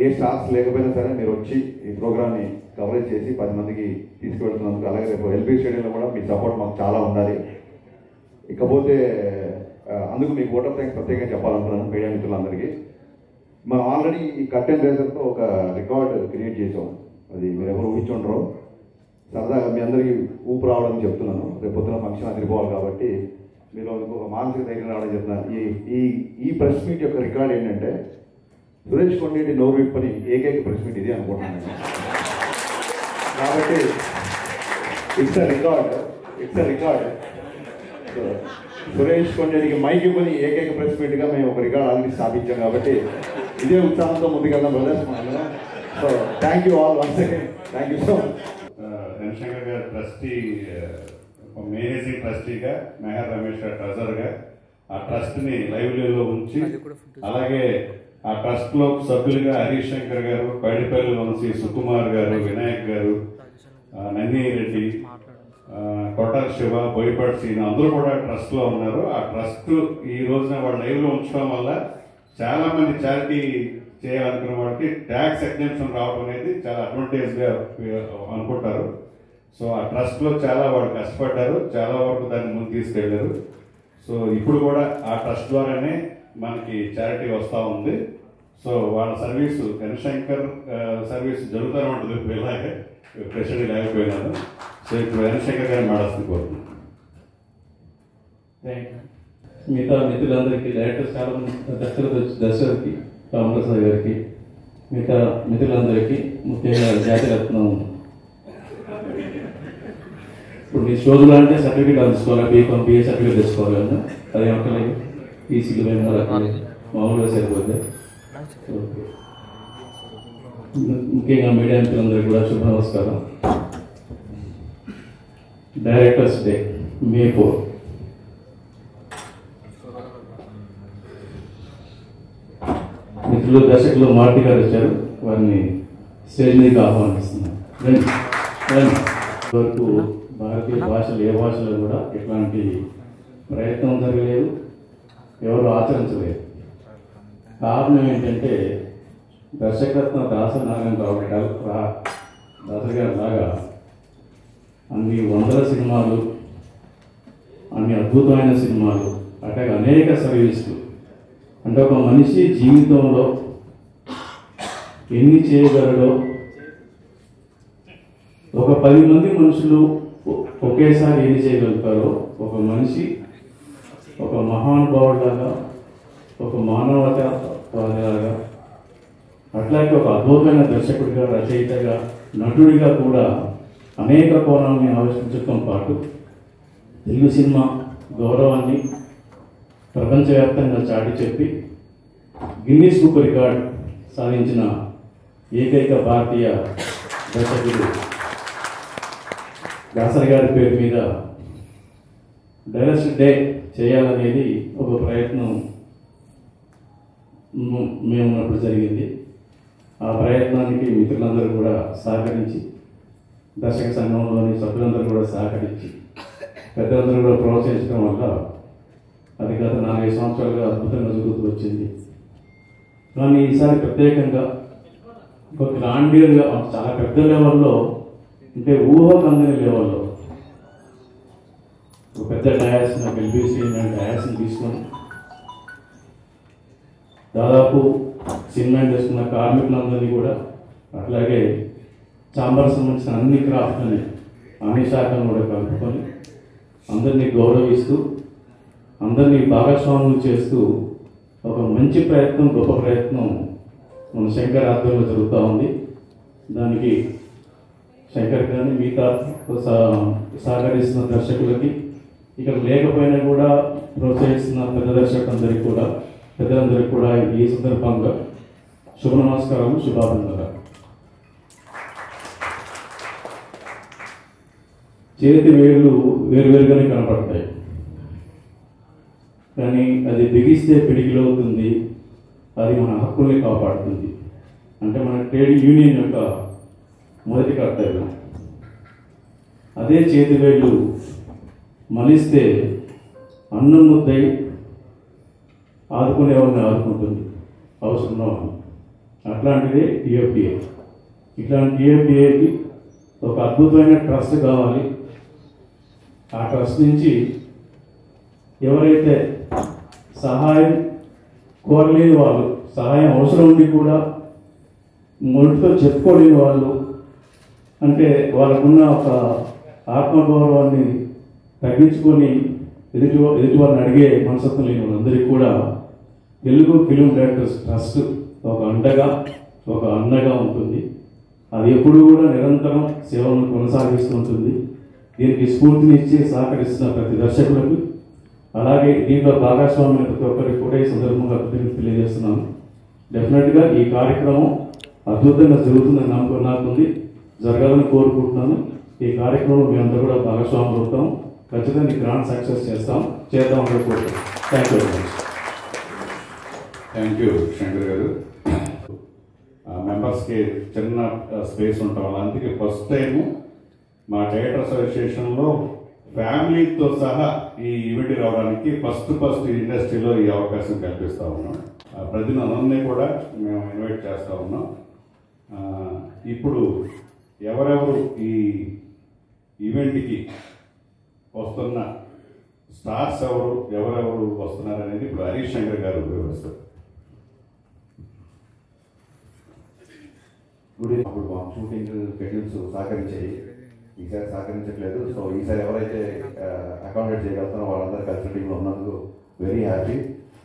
ఏ stars లేకపోయినా సరే మీరు వచ్చి ఈ ప్రోగ్రామ్ని కవరేజ్ చేసి 10 మందికి తీసుకువెళ్తున్నందుకు, అలాగే రేపు ఎల్బీ స్టేడియంలో కూడా మీ సపోర్ట్ మాకు చాలా ఉండాలి. ఇకపోతే అందుకు మీకు ఓట్ ఆఫ్ థ్యాంక్స్ ప్రత్యేకంగా చెప్పాలనుకున్నాను మీడియా మిత్రులందరికీ. మనం ఆల్రెడీ ఈ కర్టెన్ రేజర్తో ఒక రికార్డ్ క్రియేట్ చేసాం. అది మీరు ఎవరు ఊహించుంటారో, సరదాగా మీ అందరికీ ఊపు రావడం చెప్తున్నాను. రేపు పొద్దున ఫంక్షన్ అదిరిపోవాలి కాబట్టి మీరు ఒక మానసిక ధైర్యం రావడం చెప్తున్నాను. ఈ ప్రెస్ మీట్ యొక్క రికార్డ్ ఏంటంటే సురేష్ కొండేటి నోరు విప్పని ఏకైక ప్రెస్ మీట్ ఇది అనుకుంటున్నాను. కాబట్టి ఇట్స్ ఎ రికార్డ్. సురేష్ కొండేటికి మైక్ ఇవ్వని ఏకైక ప్రెస్ మీట్గా మేము ఒక రికార్డ్ ఆల్రెడీ స్థాపించాం. కాబట్టి ఇదే ఉత్సాహంతో ముందుకెళ్దాం brothers. So thank you all once again. Thank you so much. Ranashankar garu trustee, managing ట్రస్టీగా, మెహర్ రమేష్ గారు ట్రెజరర్గా ఆ ట్రస్ట్ని లైవ్లీలో ఉంచి, అలాగే ఆ ట్రస్ట్లో సభ్యులుగా హరీష్ శంకర్ గారు, పైడిపల్లి వంశీ, సుకుమార్ గారు, వినాయక్ గారు, నంది రెడ్డి, కొట్టాల శివ, బోయపాటి సీన్ అందరూ కూడా ట్రస్ట్లో ఉన్నారు. ఆ ట్రస్ట్ ఈ రోజున వాళ్ళు లైవ్లో ఉంచడం వల్ల చాలా మంది చారిటీ చేయాలనుకున్న వాళ్ళకి ట్యాక్స్ ఎగ్జెంప్షన్ రావడం అనేది చాలా అడ్వాంటేజ్గా అనుకుంటారు. సో ఆ ట్రస్ట్లో చాలా వాళ్ళు కష్టపడ్డారు, చాలా వరకు దాన్ని ముందు తీసుకెళ్లారు. సో ఇప్పుడు కూడా ఆ ట్రస్ట్ ద్వారానే మనకి చారిటీ వస్తూ ఉంది. సో వాళ్ళ సర్వీసు, రణశంకర్ సర్వీస్ జరుగుతూనే ఉంటుంది. ఇలాగే ప్రెసిడెంట్ లేకపోయినాను. సో ఇప్పుడు రణశంకర్ గారిని మాడాల్సింది కోరుతున్నాను. మిగతా మిత్రులందరికీ, డైరెక్టర్స్ చాలా మంది, దర్శకులకి, రామప్రసాద్ గారికి, మిగతా మిత్రులందరికీ, ముఖ్యంగా జాతిరత్నం. ఇప్పుడు మీ షోజులో అంటే సర్టిఫికేట్ అందుకోవాలి, బీకామ్ బిఏ సర్టిఫికేట్ తెచ్చుకోవాలి అన్న. అది అక్కర్లేదు, ఈసీలు మామూలుగా సరిపోతే. ముఖ్యంగా మీడియా మిత్రులందరికీ కూడా శుభ నమస్కారం. డైరెక్టర్స్ డే మే 4. మిత్రులు, దర్శకులు మార్తి గారు వచ్చారు, వారిని స్టేజ్ మీదకి ఆహ్వానిస్తున్నాను. వరకు భారతీయ భాషలు, ఏ భాషలో కూడా ఎట్లాంటి ప్రయత్నం జరగలేదు, ఎవరు ఆచరించలేదు. కారణం ఏంటంటే దర్శకత్వం దాసనారాయణరావు దాసరి గారి లాగా అన్ని వందల సినిమాలు, అన్ని అద్భుతమైన సినిమాలు, అట్లాగే అనేక సర్వీసులు, అంటే ఒక మనిషి జీవితంలో ఎన్ని చేయగలడో, ఒక 10 మంది మనుషులు ఒకేసారి ఎన్ని చేయగలుగుతారో, ఒక మనిషి ఒక మహానుభావులాగా, ఒక మానవతావాదిలాగా, అట్లాగే ఒక అద్భుతమైన దర్శకుడిగా, రచయితగా, నటుడిగా కూడా అనేక కోణాలని ఆవిష్కరించడంతో పాటు తెలుగు సినిమా గౌరవాన్ని ప్రపంచవ్యాప్తంగా చాటి చెప్పి గిన్నీస్ బుక్ రికార్డ్ సాధించిన ఏకైక భారతీయ దర్శకుడు దాసరి గారి పేరు మీద డైరెక్టర్ డే చేయాలనేది ఒక ప్రయత్నం మేము ఉన్నప్పుడు జరిగింది. ఆ ప్రయత్నానికి మిత్రులందరూ కూడా సహకరించి, దర్శక సంఘంలోని సభ్యులందరూ కూడా సహకరించి, పెద్దలందరూ కూడా ప్రోత్సహించడం వల్ల అది గత 4 సంవత్సరాలుగా అద్భుతంగా జరుగుతూ వచ్చింది. కానీ ఈసారి ప్రత్యేకంగా ఒక గ్రాండియర్గా, చాలా పెద్ద లెవెల్లో, అంటే ఊహకందని లెవెల్లో ఒక పెద్ద డయాస్ని, ఒక ఎల్బీసీ డయాస్ని తీసుకొని దాదాపు సినిమా చేస్తున్న కార్మికులందరినీ కూడా, అట్లాగే చాంబర్ సంబంధించిన అన్ని క్రాఫ్ట్లని, అన్ని శాఖలను కూడా కలుపుకొని అందరినీ గౌరవిస్తూ, అందరినీ భాగస్వాములు చేస్తూ ఒక మంచి ప్రయత్నం, గొప్ప ప్రయత్నం మన శంకర్ ఆధ్వర్యంలో జరుగుతూ ఉంది. దానికి శంకర్ గారిని, మిగతా సహకరిస్తున్న దర్శకులకి, ఇక్కడ లేకపోయినా కూడా ప్రోత్సహిస్తున్న పెద్ద దర్శకులందరికీ కూడా, పెద్దలందరికీ కూడా ఈ సందర్భంగా శుభ నమస్కారాలు, శుభాభినందనలు. చేతి వేళ్ళు వేరువేరుగానే కనపడతాయి, కానీ అది బిగిస్తే పిడికిలవుతుంది, అది మన హక్కుల్ని కాపాడుతుంది. అంటే మన ట్రేడ్ యూనియన్ యొక్క మొదటి కర్తవ్యం. అదే చేతి వేళ్ళు మలిస్తే అన్నం ముద్దై ఆదుకునేవాడిని ఆదుకుంటుంది అవసరంలో. అట్లాంటిదే టీఎఫ్డిఏ. ఇట్లాంటి టీఎఫ్డిఏకి ఒక అద్భుతమైన ట్రస్ట్ కావాలి. ఆ ట్రస్ట్ నుంచి ఎవరైతే సహాయం కోరలేని వాళ్ళు, సహాయం అవసరం ఉండి కూడా మొదటితో చెప్పుకోలేని వాళ్ళు, అంటే వాళ్ళకున్న ఒక ఆత్మగౌరవాన్ని తగ్గించుకొని ఎదుటివారిని అడిగే మనసత్వం లేని వాళ్ళందరికీ కూడా తెలుగు ఫిలిం డైరెక్టర్స్ ట్రస్ట్ ఒక అండగా, ఒక అన్నగా ఉంటుంది. అది ఎప్పుడు కూడా నిరంతరం సేవలను కొనసాగిస్తూ ఉంటుంది. దీనికి స్ఫూర్తినిచ్చి సహకరిస్తున్న ప్రతి దర్శకులకు, అలాగే దీంట్లో భాగస్వామ్యం ప్రతి ఒక్కరికి కూడా ఈ సందర్భంగా కృతజ్ఞతలు తెలియజేస్తున్నాను. డెఫినెట్గా ఈ కార్యక్రమం అద్భుతంగా జరుగుతుందని నమ్మకం నాకుంది, జరగాలని కోరుకుంటున్నాను. ఈ కార్యక్రమం మీ అందరూ కూడా భాగస్వాములు అవుతాం. ఖచ్చితంగా ఈ గ్రాండ్ సక్సెస్ చేద్దామని కోరుకుంటున్నాం. Thank you very much. Thank you Shankar గారు. మెంబర్స్కి చిన్న స్పేస్ ఉంటాం వల్ల, అందుకే ఫస్ట్ టైము మా డైరెక్టర్ అసోసియేషన్లో ఫ్యామిలీతో సహా ఈ ఈవెంట్ రావడానికి ఫస్ట్ ఇండస్ట్రీలో ఈ అవకాశం కల్పిస్తూ ఉన్నాం. ప్రతినిధులందరినీ కూడా మేము ఇన్వైట్ చేస్తూ ఉన్నాం. ఇప్పుడు ఎవరెవరు ఈ ఈవెంట్కి వస్తున్న స్టార్స్ ఎవరెవరు వస్తున్నారు అనేది ఇప్పుడు హరీష్ శంకర్ గారు వివరిస్తారు. అప్పుడు షూటింగ్ షెడ్యూల్స్ సహకరించాయి, ఈసారి సహకరించట్లేదు. సో ఈసారి ఎవరైతే అకామిడేట్ చేయగలుగుతారో వాళ్ళందరూ కలిసి టీంలో ఉన్నందుకు very happy.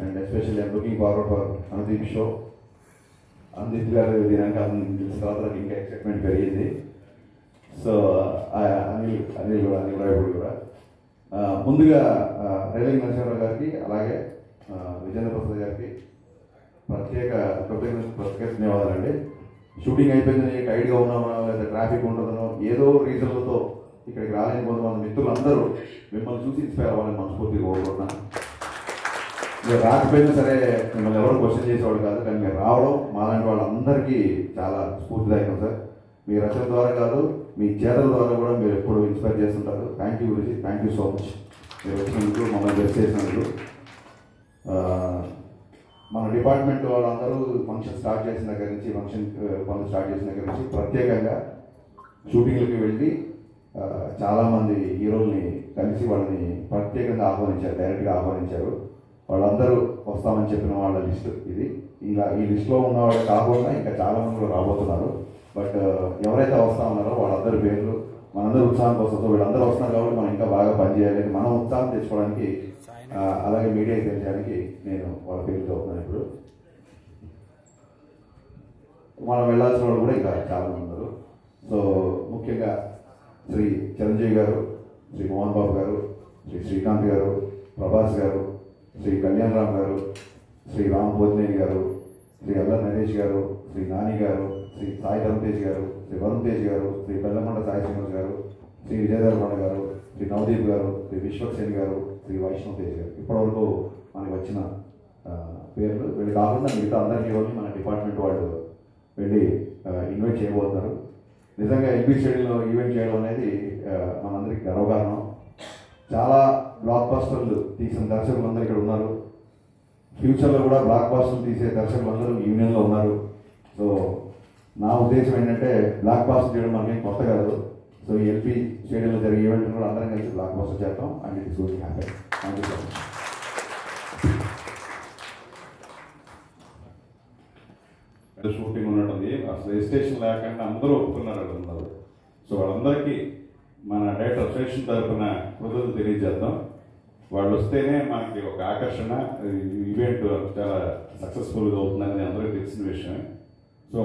And especially I'm looking forward for Anudeep show. Anudeep గారు దీనికి తెలిసిన తర్వాత నాకు ఇంకా ఎక్సైట్మెంట్ పెరిగింది. సో అనిల్ రాయపూడి కూడా ముందుగా రేలింగ్ నరసింహారావు గారికి, అలాగే విజేంద్ర ప్రసాద్ గారికి ప్రత్యేక ధన్యవాదాలండి. షూటింగ్ అయిపోయిందని టైట్గా ఉన్నామో, లేదా ట్రాఫిక్ ఉంటుందనో, ఏదో రీజన్లతో ఇక్కడికి రాలేని కొంతమంది మిత్రులందరూ మిమ్మల్ని చూసి ఇన్స్పైర్ అవ్వాలని మనస్ఫూర్తిగా కోరుకుంటున్నాను. మీరు రాకపోయినా సరే మిమ్మల్ని ఎవరు క్వశ్చన్ చేసేవాడు కాదు, కానీ మీరు రావడం మాలాంటి వాళ్ళందరికీ చాలా స్ఫూర్తిదాయకం సార్. మీ రచన ద్వారా కాదు, మీ చేతల ద్వారా కూడా మీరు ఎప్పుడు ఇన్స్పైర్ చేస్తుంటారు. థ్యాంక్ యూ గురించి, థ్యాంక్ యూ సో మచ్. మీరు వచ్చినందుకు, మమ్మల్ని బెస్ట్ చేసినందుకు. మన డిపార్ట్మెంట్ వాళ్ళందరూ ఫంక్షన్ స్టార్ట్ చేసిన దగ్గర నుంచి, పనులు స్టార్ట్ చేసిన దగ్గర నుంచి ప్రత్యేకంగా షూటింగ్లకి వెళ్ళి చాలామంది హీరోల్ని కలిసి వాళ్ళని ప్రత్యేకంగా ఆహ్వానించారు, డైరెక్ట్గా ఆహ్వానించారు. వాళ్ళందరూ వస్తామని చెప్పిన వాళ్ళ లిస్టు ఇది. ఇలా ఈ లిస్టులో ఉన్న వాళ్ళు కాకుండా ఇంకా చాలామంది కూడా రాబోతున్నారు. బట్ ఎవరైతే వస్తా ఉన్నారో వాళ్ళందరి పేర్లు మనందరూ ఉత్సాహం కోసం, వీళ్ళందరూ వస్తున్నారు కాబట్టి మనం ఇంకా బాగా పనిచేయాలి, మనం ఉత్సాహం తెచ్చుకోవడానికి, అలాగే మీడియాకి తెలియడానికి నేను వాళ్ళ పేర్లు చదువుతున్నాను. ఇప్పుడు మనం వెళ్ళాల్సిన వాళ్ళు కూడా ఇంకా చాలామంది ఉన్నారు. సో ముఖ్యంగా శ్రీ చిరంజీవి గారు, శ్రీ మోహన్ బాబు గారు, శ్రీ శ్రీకాంత్ గారు, ప్రభాస్ గారు, శ్రీ కళ్యాణ్ రామ్ గారు, శ్రీ రామ్ భోజనేని గారు, శ్రీ అల్లర్ నరేష్ గారు, శ్రీ నాని గారు, శ్రీ సాయి ధరమ్ తేజ్ గారు, శ్రీ వరుణ్ తేజ్ గారు, శ్రీ బెల్లమండ సాయి శ్రీనివాస్ గారు, శ్రీ విజయదేవరకొండ గారు, శ్రీ నవదీప్ గారు, శ్రీ విశ్వక్సేన్ గారు, శ్రీ వైష్ణవ్ తేజ్ గారు. ఇప్పటివరకు మనకు వచ్చిన పేర్లు. వీళ్ళు కాకుండా మిగతా అందరికీ రోజు మన డిపార్ట్మెంట్ వాళ్ళు వెళ్ళి ఇన్వైట్ చేయబోతున్నారు. నిజంగా ఎల్బీ స్టేడియంలో ఈవెంట్ చేయడం అనేది మనందరికీ గర్వకారణం. చాలా బ్లాక్ బస్టర్లు తీసిన దర్శకులందరూ ఇక్కడ ఉన్నారు. ఫ్యూచర్లో కూడా బ్లాక్ బస్టర్లు తీసే దర్శకులందరూ యూనియన్లో ఉన్నారు. సో నా ఉద్దేశం ఏంటంటే బ్లాక్ బస్టర్ చేయడం మనకేం కొత్త కాదు. సో ఈ ఎల్పీ స్టేడియంలో జరిగే ఈవెంట్ కూడా అందరం కలిసి బ్లాక్ బస్టర్ చేద్దాం. And it is going happy. Thank you so much. Shooting ఉన్నట్టుంది, అసలు రిజిస్ట్రేషన్ లేకుండా అందరూ ఒప్పుకున్నారు ఉన్నారు. సో వాళ్ళందరికీ మన డైరెక్టర్ అసోసియేషన్ తరఫున కృతజ్ఞతలు తెలియజేద్దాం. వాళ్ళు వస్తేనే మనకి ఒక ఆకర్షణ, ఈవెంట్ చాలా సక్సెస్ఫుల్గా అవుతుందనేది అందరికీ తెలిసిన విషయమే. సో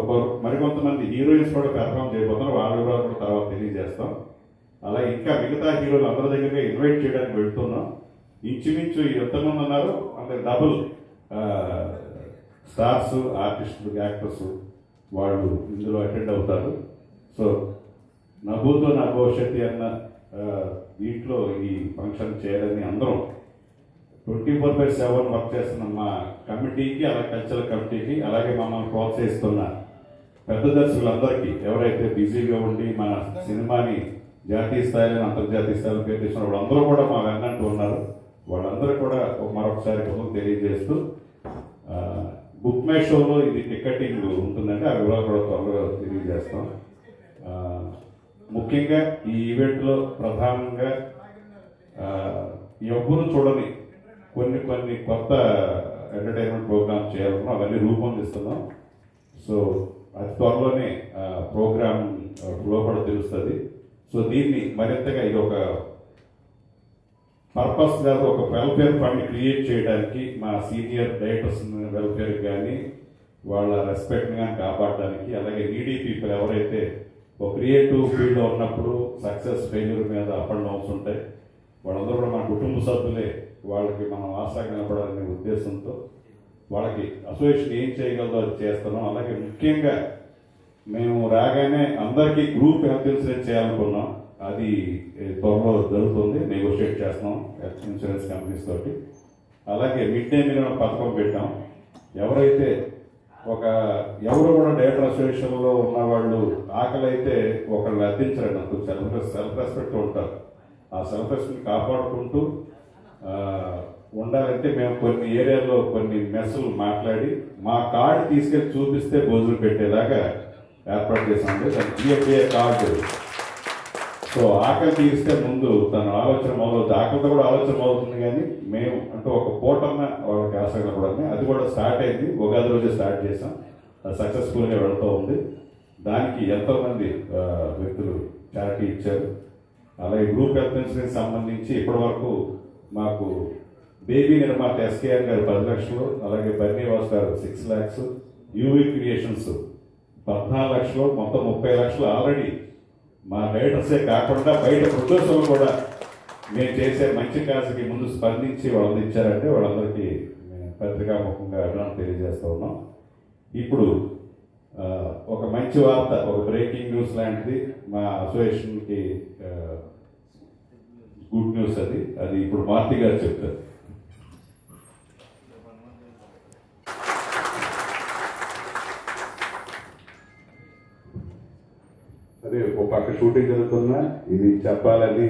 మరికొంతమంది హీరోయిన్స్ కూడా పెర్ఫామ్ చేయబోతున్నారు, వాళ్ళు కూడా తర్వాత తెలియజేస్తాం. అలాగే ఇంకా మిగతా హీరోలు అందరి దగ్గరగా ఇన్వైట్ చేయడానికి వెళ్తున్నాం. ఇంచుమించు ఎంతమంది ఉన్నారు అంటే డబుల్ స్టార్స్, ఆర్టిస్టులు, యాక్టర్స్ వాళ్ళు ఇందులో అటెండ్ అవుతారు. సో నా భూతో నా భవిష్యత్తు అన్న వీటిలో ఈ ఫంక్షన్ చేయాలని అందరం 24/7 వర్క్ చేస్తున్న మా కమిటీకి, అలాగే కల్చరల్ కమిటీకి, అలాగే మమ్మల్ని ప్రోత్సహిస్తున్న పెద్ద దర్శకులందరికీ, ఎవరైతే బిజీగా ఉండి మన సినిమాని జాతీయ స్థాయిలో అంతర్జాతీయ స్థాయిలో పేరు తెచ్చిన వాళ్ళందరూ కూడా మా వెన్నట్టు ఉన్నారు. వాళ్ళందరూ కూడా మరొకసారి తెలియజేస్తూ బుక్ మై షోలో ఇది టికెటింగ్ ఉంటుందంటే ఆ వివరాలు కూడా త్వరగా తెలియజేస్తాం. ముఖ్యంగా ఈ ఈవెంట్లో ప్రధానంగా ఎవ్వరూ చూడని కొన్ని కొత్త ఎంటర్టైన్మెంట్ ప్రోగ్రామ్స్ చేయాలన్నా అవన్నీ రూపొందిస్తున్నాం. సో అది త్వరలోనే ప్రోగ్రామ్ లోపల తెలుస్తుంది. సో దీన్ని మరింతగా ఇది ఒక పర్పస్ కాదు, ఒక వెల్ఫేర్ ఫండ్ క్రియేట్ చేయడానికి మా సీనియర్ డైరెక్టర్స్ వెల్ఫేర్ కానీ వాళ్ళ రెస్పెక్ట్ని కానీ కాపాడడానికి, అలాగే నీడీ పీపుల్ ఎవరైతే ఒక క్రియేటివ్ ఫీల్డ్లో ఉన్నప్పుడు సక్సెస్ ఫెయిల్యూర్ మీద అప్ అండ్ డౌన్స్ ఉంటాయి, వాళ్ళందరూ కూడా మన కుటుంబ సభ్యులే, వాళ్ళకి మనం ఆశగా నిలబడాలనే ఉద్దేశంతో వాళ్ళకి అసోసియేషన్ ఏం చేయగలదో అది చేస్తున్నాం. అలాగే ముఖ్యంగా మేము రాగానే అందరికీ గ్రూప్ హెల్త్ ఇన్సూరెన్స్ చేయాలనుకున్నాం. అది త్వరలో జరుగుతుంది, నెగోషియేట్ చేస్తున్నాం హెల్త్ ఇన్సూరెన్స్ కంపెనీస్ తోటి. అలాగే మిడ్ డే మీల్ పథకం పెట్టాం. ఎవరైతే ఎవరు కూడా డైరెక్టర్ అసోసియేషన్లో ఉన్న వాళ్ళు ఆకలి అయితే ఒకళ్ళు అర్థించరండి, అంటూ సెల్ఫ్ రెస్పెక్ట్ ఉంటారు. ఆ సెల్ఫ్ రెస్పెక్ట్ కాపాడుకుంటూ ఉండాలంటే మేము కొన్ని ఏరియాలో కొన్ని మెస్సులు మాట్లాడి మా కార్డు తీసుకెళ్లి చూపిస్తే భోజనం పెట్టేలాగా ఏర్పాటు చేసామండి. దాని జిఎఫ్ఏ కార్డు. సో ఆకలి తీస్తే ముందు తన ఆలోచన మొదలవుతుంది, ఆకలితో కూడా ఆలోచన మొదలవుతుంది. కానీ మేము అంటూ ఒక పూటన్న వాళ్ళకి ఆశగా కూడా అది కూడా స్టార్ట్ అయింది. ఉగాది రోజే స్టార్ట్ చేసాం, అది సక్సెస్ఫుల్గా వెళ్తూ ఉంది. దానికి ఎంతోమంది వ్యక్తులు చారిటీ ఇచ్చారు. అలాగే గ్రూప్ హెల్త్ ఇన్సూరెన్స్ సంబంధించి ఇప్పటి వరకు మాకు బేబీ నిర్మాత ఎస్కేఆర్ గారు 10 లక్షలు, అలాగే బన్నీవాస్ గారు 6 lakhs, యూవీ క్రియేషన్స్ 14 లక్షలు, మొత్తం 30 లక్షలు ఆల్రెడీ మా డైరెక్టర్సే కాకుండా బయట ప్రొడ్యూసర్లు కూడా మేము చేసే మంచి కాసుకి ముందు స్పందించి వాళ్ళని ఇచ్చారంటే వాళ్ళందరికీ పత్రికాముఖంగా అభినందన తెలియజేస్తూ ఉన్నాం. ఇప్పుడు ఒక మంచి వార్త, ఒక బ్రేకింగ్ న్యూస్ లాంటిది మా అసోసియేషన్కి గుడ్ న్యూస్. అది ఇప్పుడు మారుతి గారు చెప్తారు. అదే ఒక పక్క షూటింగ్ జరుగుతున్నా ఇది చెప్పాలని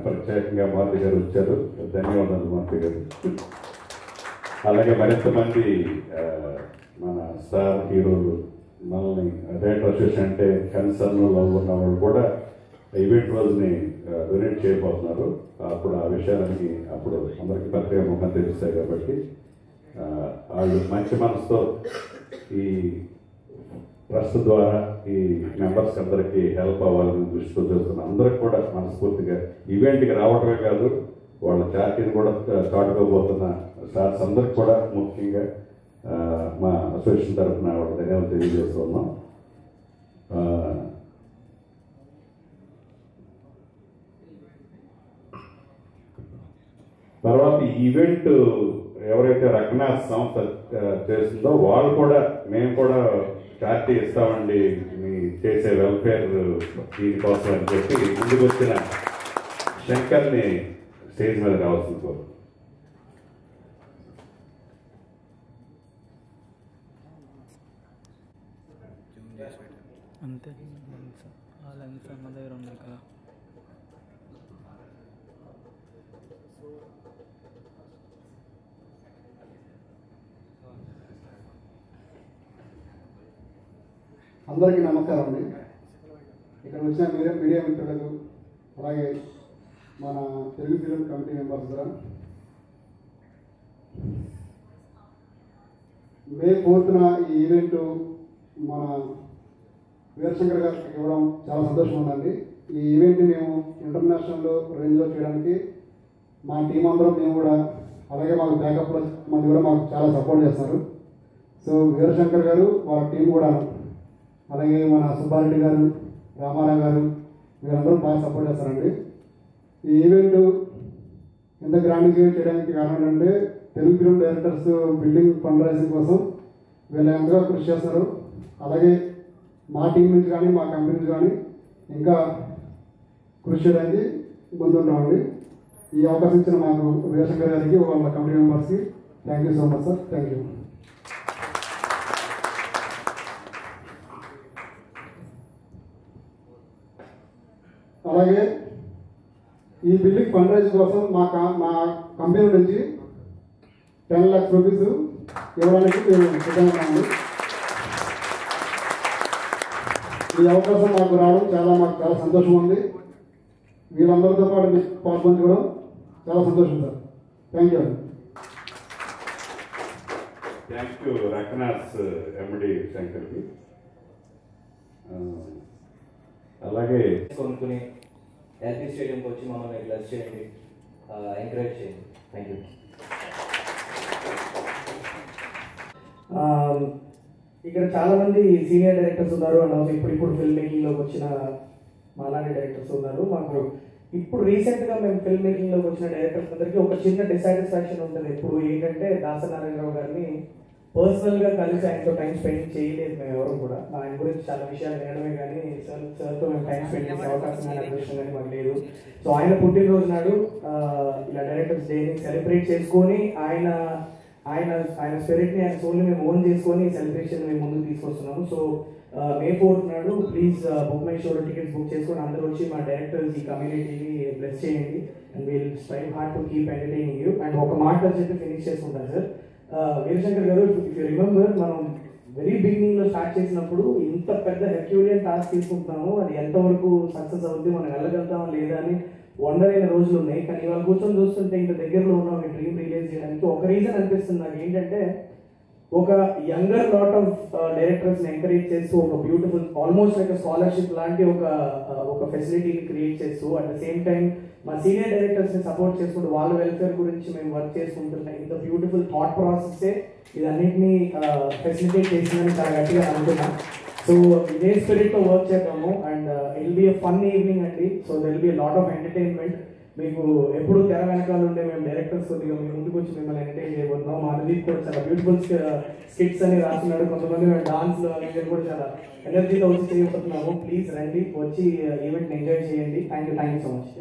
ప్రత్యేకంగా మారుతి గారు వచ్చారు. ధన్యవాదాలు మారుతి గారు. అలాగే మరింత మంది మన స్టార్ హీరోలు మనల్ని డైరెక్టర్ అసోసియేషన్ అంటే కన్సర్న్ లవ్ ఉన్న వాళ్ళు కూడా ఈవెంట్ రోజుని డొనేట్ చేయబోతున్నారు. అప్పుడు ఆ విషయాలన్నీ అప్పుడు అందరికీ పత్రికా ముఖం తెలుస్తాయి. కాబట్టి వాళ్ళు మంచి మనసుతో ఈ ట్రస్ట్ ద్వారా ఈ మెంబర్స్ అందరికీ హెల్ప్ అవ్వాలని దృష్టితో చూస్తున్న అందరికి కూడా మనస్ఫూర్తిగా ఈవెంట్కి రావడమే కాదు, వాళ్ళ చారిటీని కూడా చాటుకోబోతున్న స్టార్స్ అందరికి కూడా ముఖ్యంగా మా అసోసియేషన్ తరఫున వాళ్ళ ధన్యవాదాలు తెలియజేస్తున్నాం. తర్వాత ఈ ఈవెంట్ ఎవరైతే రఘునాథ్ సంస్థ చేస్తుందో వాళ్ళు కూడా మేము కూడా చారిటీ ఇస్తామండి మీ చేసే వెల్ఫేర్ దీనికోసం అని చెప్పి ముందుకు వచ్చిన శంకర్ని స్టేజ్ మీద రావాల్సింది కోరు. అంతే ఆ లెన్స్ అన్న దగ్గర ఉన్నాయి కదా. అందరికీ నమస్కారం అండి. ఇక్కడ వచ్చిన మీడియా మిత్రులకు, అలాగే మన తెలుగు ఫిలిం కమిటీ మెంబర్స్ కూడా మే 4th ఈ ఈవెంట్ మన వీరశంకర్ గారికి ఇవ్వడం చాలా సంతోషం ఉందండి. ఈ ఈవెంట్ని మేము ఇంటర్నేషనల్ రేంజ్లో చేయడానికి మా టీం అందరం మేము కూడా, అలాగే మాకు బ్యాకప్లో మంది కూడా మాకు చాలా సపోర్ట్ చేస్తారు. సో వీరశంకర్ గారు వాళ్ళ టీం కూడా, అలాగే మన సుబ్బారెడ్డి గారు, రామారావు గారు, వీళ్ళందరూ బాగా సపోర్ట్ చేస్తారండి. ఈ ఈవెంట్ ఎంత గ్రాండ్గా చేయడానికి కారణం ఏంటంటే Telugu film directors building fund raising కోసం వీళ్ళు ఎంతగా కృషి చేస్తారు. అలాగే మా టీం నుంచి కానీ మా కంపెనీ నుంచి కానీ ఇంకా కృషి చేయడానికి ముందుంటామండి. ఈ అవకాశం ఇచ్చిన మాకు వీరశంకర్ గారికి, వాళ్ళ కమిటీ మెంబర్స్కి thank you so much sir. Thank you. అలాగే ఈ బిల్డింగ్ ఫండ్ రైజ్ కోసం మా కంపెనీ నుంచి 10 lakhs రూపీస్ ఇవ్వడానికి మేము సిద్ధంగా ఉన్నాము. ఈ అవకాశం మాకు రావడం మాకు చాలా సంతోషం ఉంది. వీళ్ళందరితో పాటు మీరు పాల్పంచుకోవడం చాలా సంతోషం సార్. థ్యాంక్ యూ అండి. థ్యాంక్ యూ రఘునాథ్ ఎండి శంకర్కి. అలాగే కొనుక్కుని ఎల్పీ స్టేడియంకి వచ్చి మమ్మల్ని బ్లెస్ చేయండి, ఎంకరేజ్ చేయండి. Thank you. ఇక్కడ చాలా మంది సీనియర్ డైరెక్టర్స్ ఉన్నారు అండ్ ఇప్పుడు ఫిల్మ్ మేకింగ్లోకి వచ్చిన మాలాంటి డైరెక్టర్స్ ఉన్నారు. మాకు ఇప్పుడు రీసెంట్గా మేము ఫిల్మ్ మేకింగ్లోకి వచ్చిన డైరెక్టర్స్ అందరికీ ఒక చిన్న డిసాటిస్ఫాక్షన్ ఉంటుంది. ఇప్పుడు ఏంటంటే దాసనారాయణరావు గారిని పర్సనల్గా కలిసి ఆయనతో టైం స్పెండ్ చేయలేదు మేము ఎవరు కూడా. ఆయన గురించి చాలా విషయాలు వినడమే కానీ సార్తో మేము టైం స్పెండ్ చేసే అవకాశం కానీ అదృష్టం కానీ మాకు లేదు. సో ఆయన పుట్టినరోజు నాడు ఇలా డైరెక్టర్స్ డేని సెలబ్రేట్ చేసుకొని ఆయన ఆయన ఆయన స్పిరిట్ని ఆయన సోల్ని మేము ఓన్ చేసుకొని సెలబ్రేషన్ మేము ముందుకు తీసుకొస్తున్నాము. సో May 4th నాడు ప్లీజ్ బుక్ మై షోలో టికెట్స్ బుక్ చేసుకొని అందరూ వచ్చి మా డైరెక్టర్స్ ఈ కమ్యూనిటీని బ్లెస్ చేయండి and we'll strive hard to keep entertaining you. And ఒక మాట చెప్పి ఫినిష్ చేసుకుంటాను sir. Veerashankar garu, if you remember, మనం వెరీ బిగినింగ్లో స్టార్ట్ చేసినప్పుడు ఇంత పెద్ద హెర్క్యూలియన్ టాస్క్ తీసుకుంటున్నాము, అది ఎంతవరకు సక్సెస్ అవుద్ది, మనం వెళ్ళగలుగుతామా లేదా అని వండర్ అయిన రోజులు ఉన్నాయి. కానీ ఇవాళ కూర్చొని చూస్తుంటే ఇంత దగ్గరలో ఉన్న ఒక డ్రీమ్ రిలీజ్ చేయడానికి ఒక రీజన్ అనిపిస్తుంది నాకు. ఏంటంటే ఒక యంగర్ లాట్ ఆఫ్ డైరెక్టర్స్ని ఎంకరేజ్ చేస్తూ ఒక బ్యూటిఫుల్ ఆల్మోస్ట్ లైక్ స్కాలర్షిప్ లాంటి ఒక ఫెసిలిటీని క్రియేట్ చేస్తూ అట్ ద సేమ్ టైం మా సీనియర్ డైరెక్టర్స్ని సపోర్ట్ చేసుకుంటూ వాళ్ళ వెల్ఫేర్ గురించి మేము వర్క్ చేసుకుంటున్నాం. ఇంత బ్యూటిఫుల్ థాట్ ప్రాసెస్సే ఇదన్నింటినీ ఫెసిలిటేట్ చేసిందని చాలా గట్టిగా అనుకున్నాం. సో ఇదే స్పిరిట్తో వర్క్ చేద్దాము and it will be a fun evening అండి. So there will be a lot of entertainment. మీకు ఎప్పుడు తెర వెనకాల ఉండే మేము డైరెక్టర్స్ కొద్దిగా మీ ముందుకు వచ్చి మిమ్మల్ని ఎంటర్టైన్ చేయబోతున్నాం. మా అనుదీప్ కూడా చాలా బ్యూటిఫుల్ స్కిట్స్ అని రాస్తున్నాడు. కొంతమంది మేము డాన్స్లో అనేది కూడా చాలా ఎనర్జీతో వచ్చి చేయబోతున్నాము. ప్లీజ్ రండి, వచ్చి ఈవెంట్ని ఎంజాయ్ చేయండి. Thank you so much.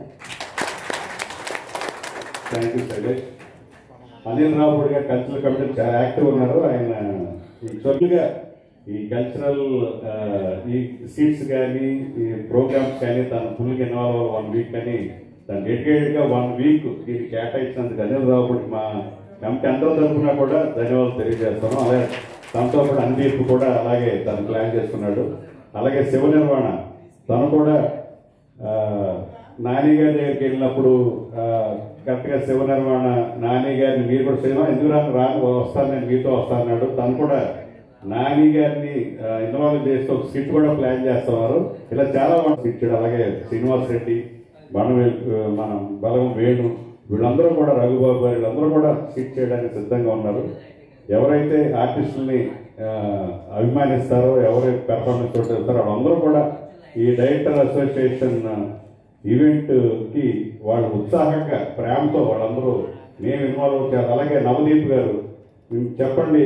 Thank you Shailesh. Anil Ravipudi గారు కల్చరల్ కమిటీ చాలా యాక్టివ్ ఉన్నారు. ఆయన యాక్చువల్గా ఈ కల్చరల్ ఈ స్కిట్స్ కానీ ఈ ప్రోగ్రామ్స్ కానీ తను ఫుల్గా ఇన్వాల్వ్ 1 వీక్ అని తను డెడికేటెడ్గా 1 వీక్ దీనికి కేటాయించినందుకు అనిల్ రావుపూడి మా కమిటీ అందరూ తరఫున కూడా ధన్యవాదాలు తెలియజేస్తాను. అలాగే తనతో పాటు అనుదీప్ కూడా అలాగే తను ప్లాన్ చేసుకున్నాడు. అలాగే శివ నిర్వాణ తను కూడా నాని గారి దగ్గరికి వెళ్ళినప్పుడు కరెక్ట్గా శివ నిర్మాణ నాని గారిని మీరు కూడా సినిమా ఎందుకు వస్తాను నేను మీతో వస్తానన్నాడు. తను కూడా నాని గారిని ఇన్వాల్వ్ చేస్తూ ఒక స్కిట్ కూడా ప్లాన్ చేస్తున్నారు. ఇలా చాలా మంది ఇచ్చాడు. అలాగే శ్రీనివాస్ రెడ్డి, మన బలగం వేణు, వీళ్ళందరూ కూడా రఘుబాబు గారు వీళ్ళందరూ కూడా స్కిట్ చేయడానికి సిద్ధంగా ఉన్నారు. ఎవరైతే ఆర్టిస్టుల్ని అభిమానిస్తారో ఎవరైతే పెర్ఫార్మెన్స్ చూస్తారో వాళ్ళందరూ కూడా ఈ డైరెక్టర్ అసోసియేషన్ ఈవెంట్కి వాళ్ళు ఉత్సాహంగా ప్రేమతో వాళ్ళందరూ మేము ఇన్వాల్వ్ అవుతారు. అలాగే నవదీప్ గారు చెప్పండి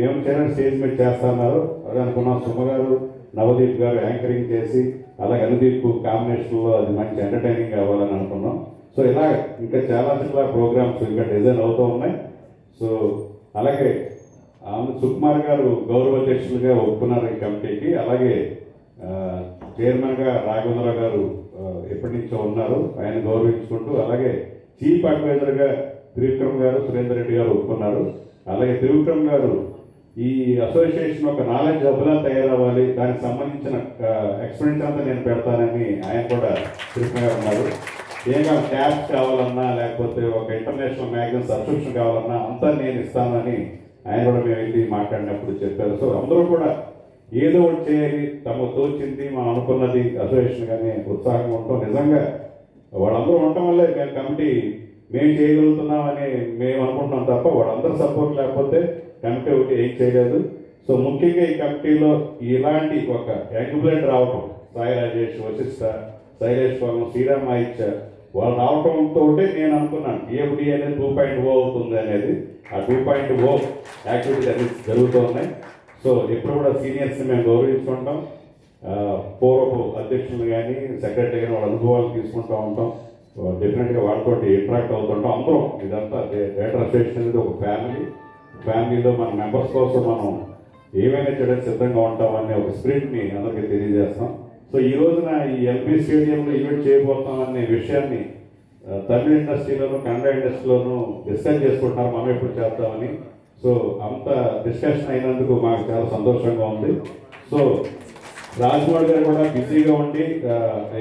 ఏం చేయాలని స్టేజ్ మీద చేస్తున్నారు అదే అనుకున్నాం. సుమ గారు నవదీప్ గారు యాంకరింగ్ చేసి అలాగే అనుదీప్ కాంబినేషన్లో అది మంచి ఎంటర్టైనింగ్ అవ్వాలని అనుకున్నాం. సో ఇలా ఇంకా చాలా ప్రోగ్రామ్స్ ఇంకా డిజైన్ అవుతూ ఉన్నాయి. సో అలాగే సుకుమార్ గారు గౌరవ అధ్యక్షులుగా ఒప్పుకున్నారు ఈ కమిటీకి. అలాగే చైర్మన్గా రాఘవేంద్ర గారు ఎప్పటి నుంచో ఉన్నారు, ఆయన గౌరవించుకుంటూ. అలాగే చీఫ్ అడ్వైజర్గా త్రివిక్రమ్ గారు, సురేందర్ రెడ్డి గారు ఒప్పుకున్నారు. అలాగే త్రివిక్రమ్ గారు ఈ అసోసియేషన్ ఒక నాలెడ్జ్ హబ్లా తయారవ్వాలి, దానికి సంబంధించిన ఎక్స్పెరిమెంట్స్ అంతా నేను పెడతానని ఆయన కూడా త్రివిక్రమ్ గారు ఉన్నారు. ఏగా ట్యాబ్స్ కావాలన్నా లేకపోతే ఒక ఇంటర్నేషనల్ మ్యాగజైన్ సబ్స్క్రిప్షన్ కావాలన్నా అంతా నేను ఇస్తానని ఆయన కూడా మేము వెళ్ళి మాట్లాడినప్పుడు చెప్పారు. సో అందరూ కూడా ఏదో ఒకటి చేయాలి, తమకు తోచింది మనం అనుకున్నది అసోసియేషన్ కానీ ఉత్సాహంగా ఉంటాం. నిజంగా వాళ్ళందరూ ఉండటం వల్లే మేము కమిటీ మేము చేయగలుగుతున్నామని మేము అనుకుంటున్నాం తప్ప వాళ్ళందరూ సపోర్ట్ లేకపోతే కమిటీ ఒకటి ఏం చేయలేదు. సో ముఖ్యంగా ఈ కమిటీలో ఇలాంటి ఒక యంగ్ బ్లడ్ రావటం, సాయి రాజేష్, వశిష్ఠ, శైలేష్ పవన్, శ్రీరామ్ ఆయిచ్చ వాళ్ళు రావటంతో నేను అనుకున్నాను ఏఎఫ్డి అనేది 2.0 అవుతుంది అనేది. ఆ 2.0 యాక్టివిటీస్ అన్ని జరుగుతూ ఉన్నాయి. సో ఎప్పుడు కూడా సీనియర్స్ని మేము గౌరవించుకుంటాం. పూర్వపు అధ్యక్షులు కానీ సెక్రటరీ కానీ వాళ్ళ అనుభవాలు తీసుకుంటూ ఉంటాం. డెఫినెట్గా వాళ్ళతో ఇంటరాక్ట్ అవుతుంటాం. అందరం ఇదంతా డైరెక్టర్ అసోసియేషన్ అనేది ఒక ఫ్యామిలీలో మన మెంబర్స్ కోసం మనం ఏమైనా చేయడానికి సిద్ధంగా ఉంటామనే ఒక స్పిరిట్ని అందరికీ తెలియజేస్తాం. సో ఈ రోజున ఈ ఎల్పీ స్టేడియంలో ఈవెంట్ చేయబోతాం అనే విషయాన్ని తమిళ ఇండస్ట్రీలోను కన్నడ ఇండస్ట్రీలోనూ డిస్కస్ చేసుకుంటున్నారు మనం ఎప్పుడు చేద్దామని. సో అంత డిస్కషన్ అయినందుకు మాకు చాలా సంతోషంగా ఉంది. సో రాజమౌళి గారు కూడా బిజీగా ఉండి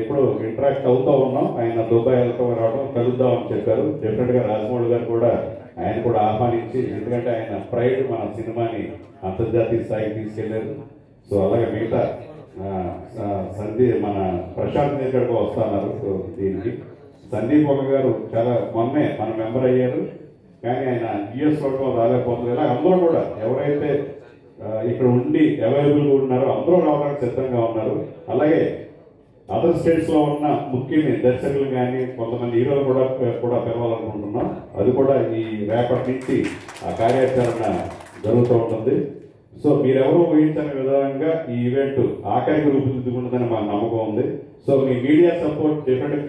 ఇప్పుడు ఇంటరాక్ట్ అవుతూ ఉన్నాం. ఆయన దుబాయ్ వెళ్తాం రావడం కలుద్దామని చెప్పారు. డెఫినెట్గా రాజమౌళి గారు కూడా ఆయన కూడా ఆహ్వానించి, ఎందుకంటే ఆయన ప్రైడ్ మన సినిమాని అంతర్జాతీయ స్థాయికి తీసుకెళ్లారు. సో అలాగే మిగతా మన ప్రశాంత్ నీల్ గారు వస్తున్నారు. సో దీనికి సందీప్ ఒక గారు చాలా మొన్నే మన మెంబర్ అయ్యారు, కానీ ఆయన యుఎస్ లో రాలేకపోతున్నారు. ఇలా అందరూ కూడా ఎవరైతే ఇక్కడ ఉండి అవైలబుల్గా ఉన్నారో అందరూ రావడానికి సిద్ధంగా ఉన్నారు. అలాగే అదర్ స్టేట్స్ లో ఉన్న ముఖ్యమైన దర్శకులు కానీ కొంతమంది హీరోలు కూడా పిలవాలనుకుంటున్నాం. అది కూడా ఈ రేపటి నుంచి ఆ కార్యాచరణ జరుగుతూ ఉంటుంది. సో మీరెవరూ ఊహించని విధంగా ఈ ఈవెంట్ ఆఖరికి రూపుదిద్దుకుంటుందని మాకు నమ్మకం ఉంది. సో మీ మీడియా సపోర్ట్ డెఫినెట్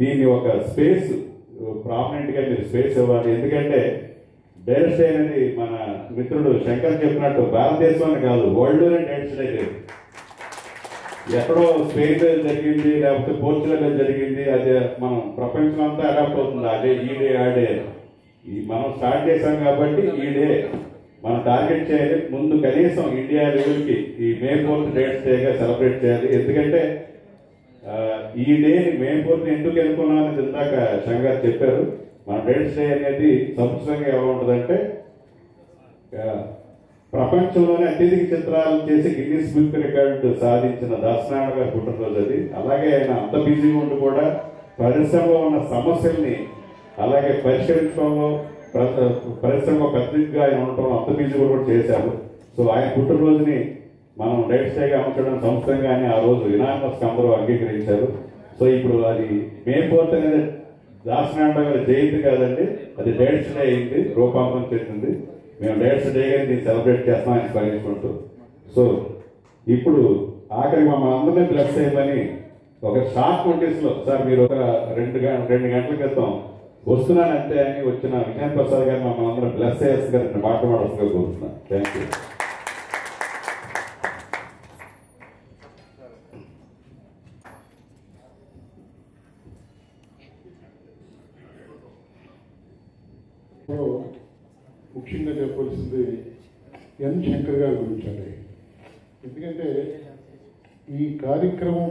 దీన్ని ఒక స్పేస్ ప్రామినెంట్ గా మీరు స్పేస్ ఇవ్వాలి. ఎందుకంటే డైరెక్ట్ డే అనేది మన మిత్రుడు శంకర్ చెప్పినట్టు భారతదేశంలోనే కాదు, వరల్డ్ లోనే డైరెక్ట్ డే లేదు. ఎక్కడో స్పెయిన్ జరిగింది, లేకపోతే పోర్చుగల్ జరిగింది, అది మనం ప్రపంచం అంతా అడాప్ట్ అవుతుంది. అదే ఈ డే ఆ డే మనం స్టార్ట్ చేశాం కాబట్టి ఈ డే మనం టార్గెట్ చేయాలి. ముందు కనీసం ఇండియా లెవెల్కి ఈ మే 4th డేట్స్ డేగా సెలబ్రేట్ చేయాలి. ఎందుకంటే ఈ డేని మే 4th ఎందుకు ఎన్నుకున్నాం అనేది ఇందాక శంకర్ చెప్పారు. మన డేట్స్ డే అనేది సంవత్సరంగా ఎలా ఉంటుందంటే ప్రపంచంలోనే అత్యధిక చిత్రాలు చేసి గిన్నిస్ బుక్ రికార్డు సాధించిన దాసనారాయణ గారి పుట్టినరోజు అది. అలాగే ఆయన అంత బిజీగా ఉండి కూడా పరిశ్రమలో ఉన్న సమస్యల్ని అలాగే పరిష్కరించడంలో పరిశ్రమ పెద్దగా ఆయన ఉండటం అంత బిజీగా కూడా చేశారు. సో ఆయన పుట్టినరోజుని మనం డైట్స్ డేగా అమర్చడం సంస్థంగానే ఆ రోజు యునానిమస్ అందరూ అంగీకరించారు. సో ఇప్పుడు అది మే 4th అనేది దాసనారాయణ గారి జయంతి కాదండి, అది డైట్స్ డే అయింది, రూపాంతరం చెందింది. మేము డైట్స్ డేగా దీన్ని సెలబ్రేట్ చేస్తామని స్మరించుకుంటూ, సో ఇప్పుడు ఆఖరి మమ్మల్ని అందరినీ బ్లెస్ చేయమని ఒక షార్ట్ నోటీస్ లో, సార్ మీరు ఒక 2 గంటల క్రితం వస్తున్నానంటే అని వచ్చిన విజయన్ ప్రసాద్ గారు మమ్మల్ని అందరూ బ్లెస్ చేస్తారు గారు మాట్లాడవలసిగా కోరుతున్నాను. Thank you. ముఖ్యంగా చెప్పవలసింది ఎన్ శంకర్ గారి గురించి అండి. ఎందుకంటే ఈ కార్యక్రమం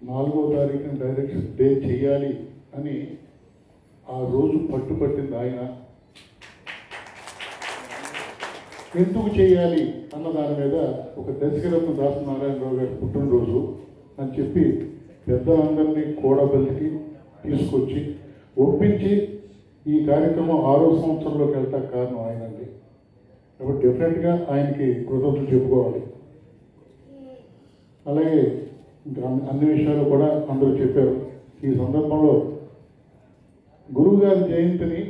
4వ తారీఖున డైరెక్షన్ డే చేయాలి అని ఆ రోజు పట్టుపట్టింది ఆయన. ఎందుకు చేయాలి అన్న దాని మీద ఒక దర్శకరత్న దాసనారాయణరావు గారి పుట్టినరోజు అని చెప్పి పెద్దలందరినీ కూడబెలికి తీసుకొచ్చి ఒప్పించి ఈ కార్యక్రమం 6వ సంవత్సరంలోకి వెళ్తా కారణం ఆయనండి. కాబట్టి డెఫినెట్గా ఆయనకి కృతజ్ఞతలు చెప్పుకోవాలి. అలాగే ఇంకా అన్ని విషయాలు కూడా అందరూ చెప్పారు. ఈ సందర్భంలో గురువు గారి జయంతిని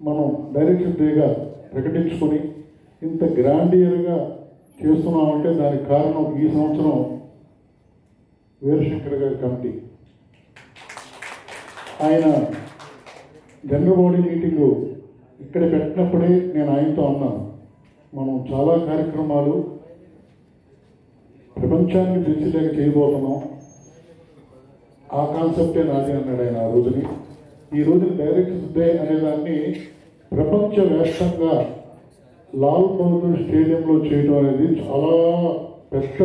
మనం డైరెక్షన్ డేగా ప్రకటించుకొని ఇంత గ్రాండియర్గా చేస్తున్నామంటే దానికి కారణం ఈ సంవత్సరం వీరశంకర్ గారి కమిటీ. ఆయన జనరల్ బాడీ మీటింగు ఇక్కడ పెట్టినప్పుడే నేను ఆయనతో అన్నాను, మనం చాలా కార్యక్రమాలు ప్రపంచానికి తెలిసేలాగా చేయబోతున్నాం, ఆ కాన్సెప్టే నాది అన్నాడు ఆయన ఆ రోజుని. ఈ రోజున డైరెక్టర్స్ డే అనేదాన్ని ప్రపంచవ్యాప్తంగా లాల్ బహదూర్ స్టేడియంలో చేయడం అనేది చాలా పెద్ద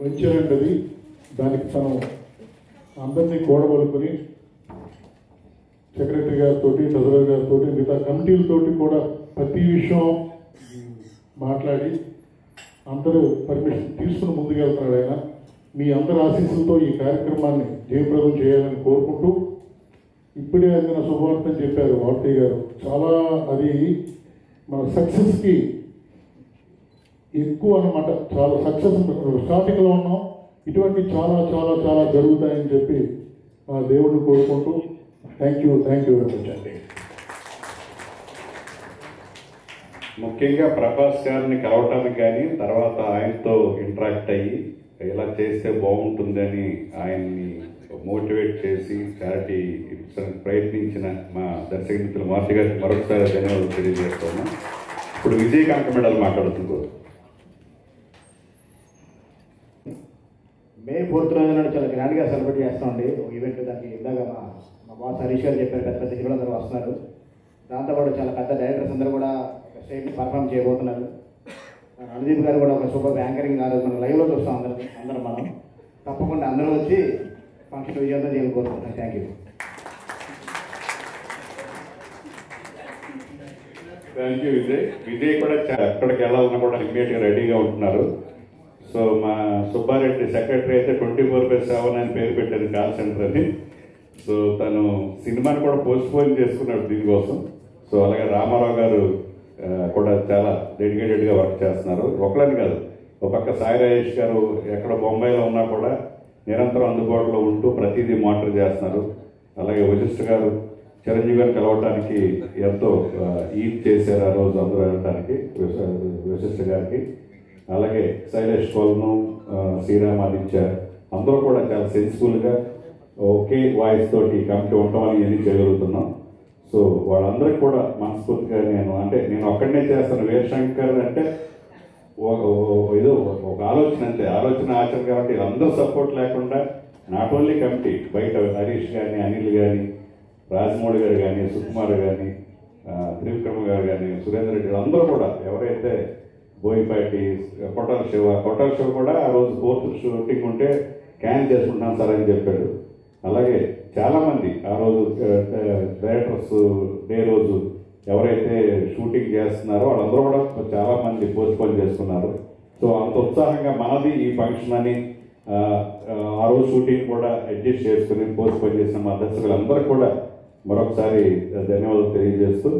వెంచర్. దానికి తను అందరినీ కూడబలుకొని సెక్రటరీ గారితో, ట్రెజరర్ గారితో, మిగతా కమిటీలతోటి కూడా ప్రతి విషయం మాట్లాడి అందరూ పర్మిషన్ తీసుకుని ముందుకెళ్తున్నాడు ఆయన. మీ అందరి ఆశీస్సులతో ఈ కార్యక్రమాన్ని జయప్రదం చేయాలని కోరుకుంటూ, ఇప్పుడే అందిన శుభవార్తని చెప్పారు వార్తయ్య గారు, చాలా అది మన సక్సెస్కి ఎక్కువ అన్నమాట. చాలా సక్సెస్ స్టార్టింగ్లో ఉన్నాం, ఇటువంటి చాలా చాలా చాలా జరుగుతాయని చెప్పి ఆ దేవుడిని కోరుకుంటూ థ్యాంక్ యూ వెరీ మచ్ అండి. ముఖ్యంగా ప్రభాస్ గారిని కలవటానికి కానీ తర్వాత ఆయనతో ఇంటరాక్ట్ అయ్యి ఇలా చేస్తే బాగుంటుందని ఆయన్ని మోటివేట్ చేసి క్లారిటీ ప్రయత్నించిన మా దర్శక మిత్రులు మారుతి గారికి మరొకసారి ధన్యవాదాలు తెలియజేస్తున్నాం. ఇప్పుడు విజయకాంత్ మెడల్ మాట్లాడుతున్నారు. మే 4th రోజున చాలా గ్రాండ్గా సెలబ్రేట్ చేస్తామండి ఒక ఈవెంట్. దానికి ఇందాక మా బాస్ హరీష్ గారు చెప్పారు, పెద్ద పెద్ద హీరోలు అందరూ వస్తున్నారు. దాంతోపాటు చాలా పెద్ద డైరెక్టర్స్ అందరూ కూడా స్టేజ్ని పర్ఫామ్ చేయబోతున్నారు. రణదీప్ గారు కూడా ఒక సూపర్ యాంకరింగ్ గారు మనం లైవ్లో చూస్తాం అందరం మనం తప్పకుండా అందరూ వచ్చి ఫంక్షన్ విజయంతో చేయాలని కోరుకుంటున్నాను. Thank you. Thank you Vijay. Vijay కూడా ఎక్కడికి వెళ్ళాలన్నా కూడా ఇమ్మీడియట్గా రెడీగా ఉంటున్నారు. సో మా సుబ్బారెడ్డి సెక్రటరీ అయితే 24/7 అని పేరు పెట్టారు కాల్ సెంటర్ అని. సో తను సినిమాని కూడా పోస్ట్పోన్ చేసుకున్నాడు దీనికోసం. సో అలాగే రామారావు గారు కూడా చాలా డెడికేటెడ్గా వర్క్ చేస్తున్నారు. ఒకళ్ళని కాదు, ఒక పక్క సాయి రాజేష్ గారు ఎక్కడ బొంబాయిలో ఉన్నా కూడా నిరంతరం అందుబాటులో ఉంటూ ప్రతిదీ మానిటర్ చేస్తున్నారు. అలాగే వశిష్ఠ గారు చిరంజీవి గారిని కలవటానికి ఎంతో ఈద్ చేశారు ఆ రోజు అందరూ వెళ్ళటానికి వశిష్ఠ గారికి. అలాగే శైలేష్ కోల్ను, శ్రీరామాదిత్య అందరూ కూడా చాలా సెన్సిబుల్గా ఒకే వాయిస్ తోటి కమిటీ ఉండటం అని ఏమి చేయగలుగుతున్నాం. సో వాళ్ళందరికీ కూడా మనస్ఫూర్తిగా నేను ఒక్కడనే చేస్తాను. వీరశంకర్ అంటే ఏదో ఒక ఆలోచన అంతే, ఆలోచన ఆచరణ. కాబట్టి అందరూ సపోర్ట్ లేకుండా నాట్ ఓన్లీ కమిటీ, బయట హరీష్ కానీ, అనిల్ కానీ, రాజమౌళి గారు కానీ, సుకుమార్ కానీ, త్రివిక్రమ గారు కానీ, సురేందర్ రెడ్డి అందరూ కూడా ఎవరైతే బోయిపాటి, కొట్టాల శివ కూడా ఆ రోజు 4th షూటింగ్ ఉంటే క్యాన్ చేసుకుంటున్నాను సార్ అని చెప్పాడు. అలాగే చాలామంది ఆ రోజు డైరెక్టర్స్ డే రోజు ఎవరైతే షూటింగ్ చేస్తున్నారో వాళ్ళందరూ కూడా చాలామంది పోస్ట్పోన్ చేసుకున్నారు. సో అంత ఉత్సాహంగా మనది ఈ ఫంక్షన్ అని ఆ రోజు షూటింగ్ కూడా అడ్జస్ట్ చేసుకుని పోస్ట్పోన్ చేసిన మా దర్శకులందరికీ కూడా మరొకసారి ధన్యవాదాలు తెలియజేస్తూ